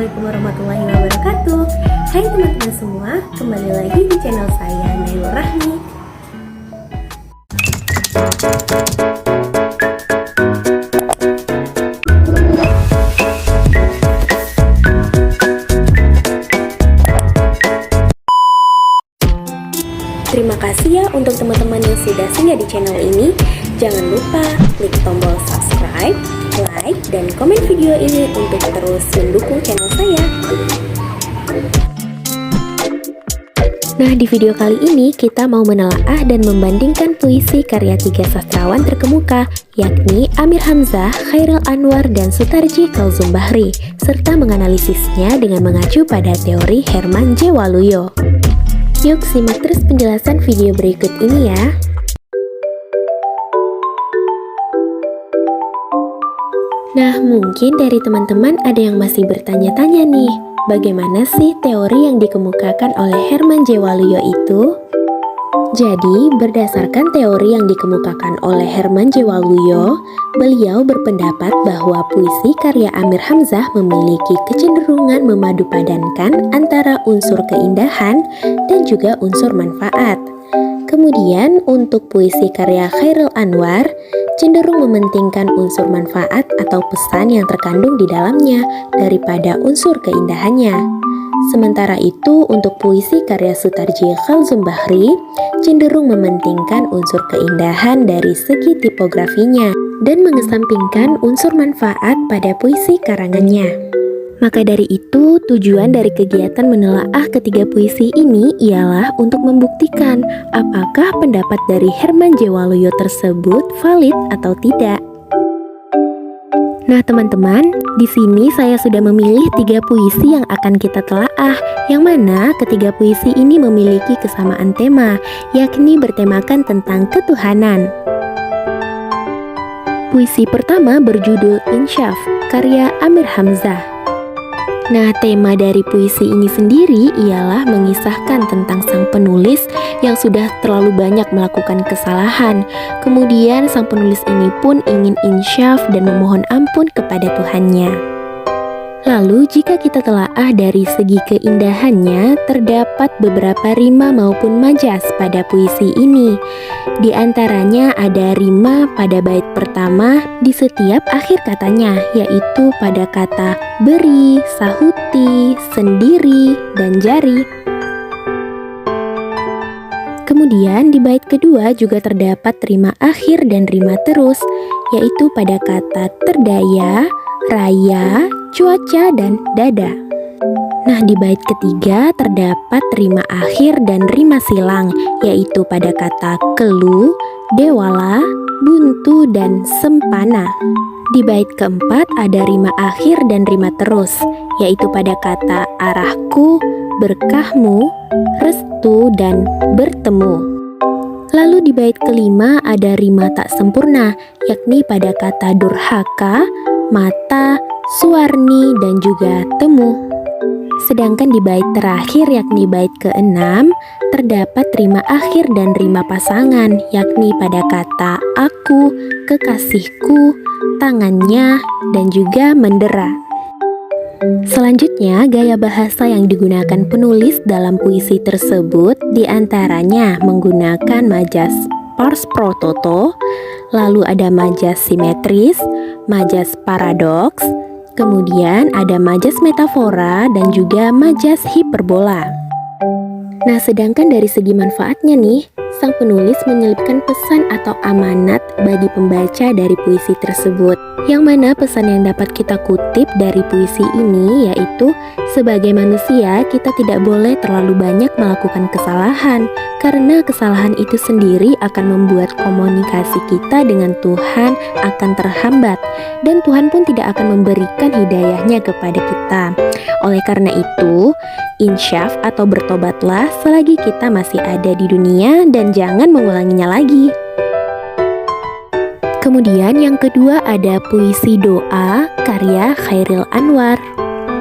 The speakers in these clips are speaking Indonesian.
Assalamualaikum warahmatullahi wabarakatuh. Hai teman-teman semua, kembali lagi di channel saya Nailur Rahmi. Terima kasih ya untuk teman-teman yang sudah singgah di channel ini. Jangan lupa klik tombol subscribe, like, dan komen video ini untuk terus mendukung channel saya. Nah, di video kali ini kita mau menelaah dan membandingkan puisi karya 3 sastrawan terkemuka, yakni Amir Hamzah, Chairil Anwar, dan Sutarji Khalzum Bahri, serta menganalisisnya dengan mengacu pada teori Herman J. Waluyo. Yuk simak terus penjelasan video berikut ini ya. Nah, mungkin dari teman-teman ada yang masih bertanya-tanya nih, bagaimana sih teori yang dikemukakan oleh Herman J. Waluyo itu? Jadi, berdasarkan teori yang dikemukakan oleh Herman J. Waluyo, beliau berpendapat bahwa puisi karya Amir Hamzah memiliki kecenderungan memadupadankan antara unsur keindahan dan juga unsur manfaat. Kemudian, untuk puisi karya Chairil Anwar, cenderung mementingkan unsur manfaat atau pesan yang terkandung di dalamnya daripada unsur keindahannya. Sementara itu, untuk puisi karya Sutarji Khalzum Bahri, cenderung mementingkan unsur keindahan dari segi tipografinya dan mengesampingkan unsur manfaat pada puisi karangannya. Maka dari itu, tujuan dari kegiatan menelaah ketiga puisi ini ialah untuk membuktikan apakah pendapat dari Herman J. Waluyo tersebut valid atau tidak. Nah teman-teman, di sini saya sudah memilih 3 puisi yang akan kita telaah, yang mana ketiga puisi ini memiliki kesamaan tema, yakni bertemakan tentang ketuhanan. Puisi pertama berjudul Insyaf, karya Amir Hamzah. Nah, tema dari puisi ini sendiri ialah mengisahkan tentang sang penulis yang sudah terlalu banyak melakukan kesalahan. Kemudian sang penulis ini pun ingin insyaf dan memohon ampun kepada Tuhannya. Lalu jika kita telaah dari segi keindahannya, terdapat beberapa rima maupun majas pada puisi ini. Di antaranya ada rima pada bait pertama di setiap akhir katanya, yaitu pada kata beri, sahuti, sendiri, dan jari. Kemudian di bait kedua juga terdapat rima akhir dan rima terus, yaitu pada kata terdaya, raya, cuaca, dan dada. Nah, di bait ketiga terdapat rima akhir dan rima silang, yaitu pada kata kelu, dewala, buntu, dan sempana. Di bait keempat ada rima akhir dan rima terus, yaitu pada kata arahku, berkahmu, restu, dan bertemu. Lalu di bait kelima ada rima tak sempurna, yakni pada kata durhaka, mata, suwarni, dan juga temu. Sedangkan di bait terakhir yakni bait ke-6 terdapat rima akhir dan rima pasangan, yakni pada kata aku, kekasihku, tangannya, dan juga mendera. Selanjutnya, gaya bahasa yang digunakan penulis dalam puisi tersebut diantaranya menggunakan majas pars pro toto, lalu ada majas simetris, majas paradoks, kemudian ada majas metafora, dan juga majas hiperbola. Nah, sedangkan dari segi manfaatnya nih, sang penulis menyelipkan pesan atau amanat bagi pembaca dari puisi tersebut, yang mana pesan yang dapat kita kutip dari puisi ini yaitu sebagai manusia kita tidak boleh terlalu banyak melakukan kesalahan, karena kesalahan itu sendiri akan membuat komunikasi kita dengan Tuhan akan terhambat, dan Tuhan pun tidak akan memberikan hidayahnya kepada kita. Oleh karena itu, insyaf atau bertobatlah selagi kita masih ada di dunia dan jangan mengulanginya lagi. Kemudian yang kedua ada puisi doa karya Chairil Anwar.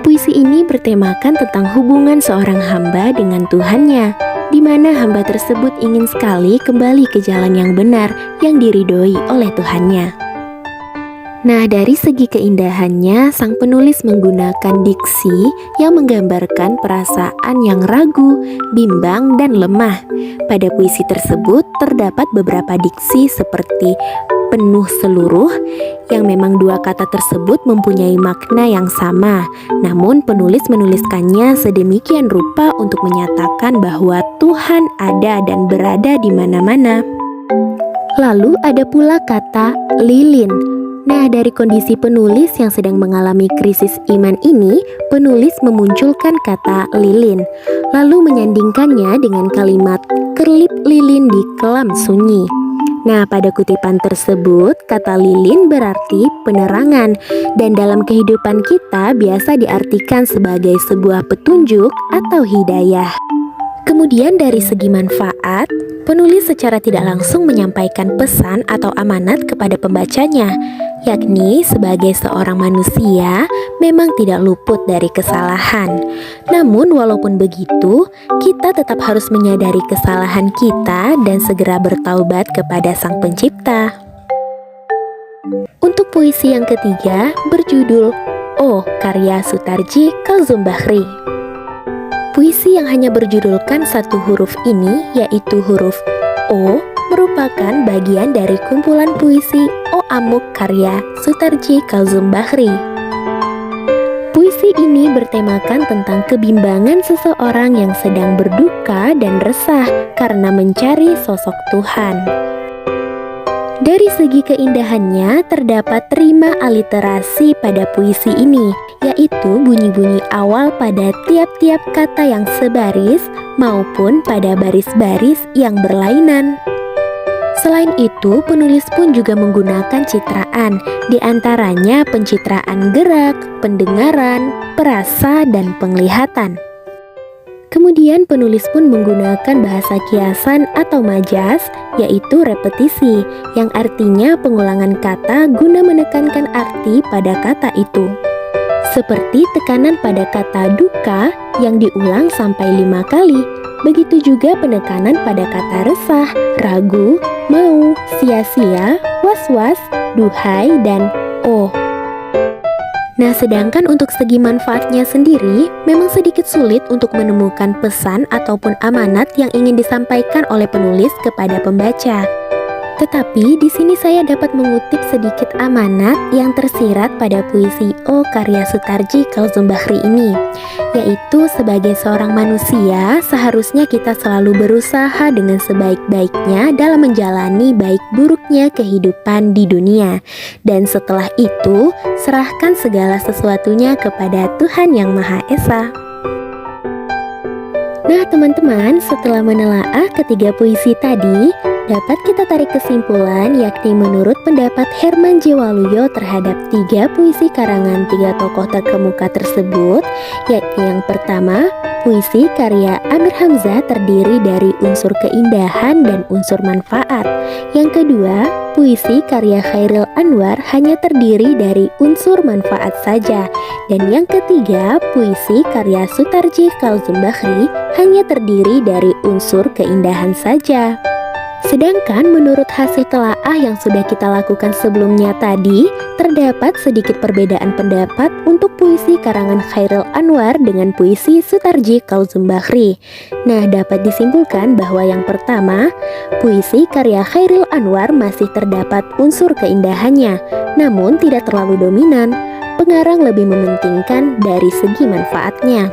Puisi ini bertemakan tentang hubungan seorang hamba dengan Tuhannya, di mana hamba tersebut ingin sekali kembali ke jalan yang benar yang diridhoi oleh Tuhannya. Nah, dari segi keindahannya, sang penulis menggunakan diksi yang menggambarkan perasaan yang ragu, bimbang, dan lemah. Pada puisi tersebut terdapat beberapa diksi seperti penuh seluruh, yang memang dua kata tersebut mempunyai makna yang sama. Namun penulis menuliskannya sedemikian rupa untuk menyatakan bahwa Tuhan ada dan berada di mana-mana. Lalu ada pula kata lilin. Nah, dari kondisi penulis yang sedang mengalami krisis iman ini, penulis memunculkan kata lilin, lalu menyandingkannya dengan kalimat kerlip lilin di kelam sunyi. Nah, pada kutipan tersebut, kata lilin berarti penerangan, dan dalam kehidupan kita biasa diartikan sebagai sebuah petunjuk atau hidayah. Kemudian dari segi manfaat, penulis secara tidak langsung menyampaikan pesan atau amanat kepada pembacanya, yakni sebagai seorang manusia memang tidak luput dari kesalahan. Namun walaupun begitu, kita tetap harus menyadari kesalahan kita dan segera bertaubat kepada Sang Pencipta. Untuk puisi yang ketiga berjudul Oh, karya Sutarji Kazum-Bahri. Puisi yang hanya berjudulkan satu huruf ini, yaitu huruf O, merupakan bagian dari kumpulan puisi O Amuk karya Sutarji Kazum-Bahri. Puisi ini bertemakan tentang kebimbangan seseorang yang sedang berduka dan resah karena mencari sosok Tuhan. Dari segi keindahannya, terdapat 5 aliterasi pada puisi ini, yaitu bunyi-bunyi awal pada tiap-tiap kata yang sebaris maupun pada baris-baris yang berlainan. Selain itu, penulis pun juga menggunakan citraan, di antaranya pencitraan gerak, pendengaran, perasa, dan penglihatan. Kemudian penulis pun menggunakan bahasa kiasan atau majas, yaitu repetisi, yang artinya pengulangan kata guna menekankan arti pada kata itu. Seperti tekanan pada kata duka yang diulang sampai 5 kali. Begitu juga penekanan pada kata resah, ragu, mau, sia-sia, was-was, duhai, dan oh. Nah, sedangkan untuk segi manfaatnya sendiri, memang sedikit sulit untuk menemukan pesan ataupun amanat yang ingin disampaikan oleh penulis kepada pembaca. Tetapi di sini saya dapat mengutip sedikit amanat yang tersirat pada puisi O karya Sutarji Kazum-Bahri ini, yaitu sebagai seorang manusia seharusnya kita selalu berusaha dengan sebaik-baiknya dalam menjalani baik buruknya kehidupan di dunia, dan setelah itu serahkan segala sesuatunya kepada Tuhan Yang Maha Esa. Nah teman-teman, setelah menelaah ketiga puisi tadi, dapat kita tarik kesimpulan, yakni menurut pendapat Herman J. Waluyo terhadap 3 puisi karangan 3 tokoh terkemuka tersebut, yakni yang pertama, puisi karya Amir Hamzah terdiri dari unsur keindahan dan unsur manfaat. Yang kedua, puisi karya Chairil Anwar hanya terdiri dari unsur manfaat saja. Dan yang ketiga, puisi karya Sutarji Kazum-Bahri hanya terdiri dari unsur keindahan saja. Sedangkan menurut hasil telaah yang sudah kita lakukan sebelumnya tadi, terdapat sedikit perbedaan pendapat untuk puisi karangan Chairil Anwar dengan puisi Sutarji Kazum-Bahri. Nah, dapat disimpulkan bahwa yang pertama, puisi karya Chairil Anwar masih terdapat unsur keindahannya, namun tidak terlalu dominan. Pengarang lebih mementingkan dari segi manfaatnya.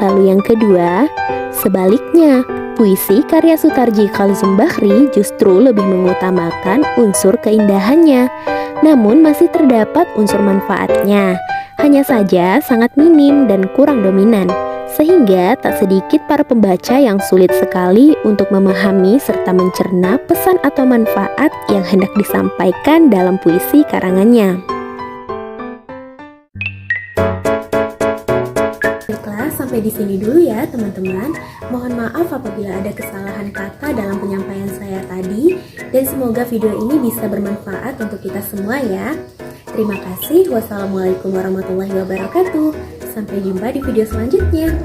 Lalu yang kedua, sebaliknya, puisi karya Sutarji Kazum-Bahri justru lebih mengutamakan unsur keindahannya, namun masih terdapat unsur manfaatnya, hanya saja sangat minim dan kurang dominan, sehingga tak sedikit para pembaca yang sulit sekali untuk memahami serta mencerna pesan atau manfaat yang hendak disampaikan dalam puisi karangannya. Sampai di sini dulu ya teman-teman. Mohon maaf apabila ada kesalahan kata dalam penyampaian saya tadi, dan semoga video ini bisa bermanfaat untuk kita semua ya. Terima kasih. Wassalamualaikum warahmatullahi wabarakatuh. Sampai jumpa di video selanjutnya.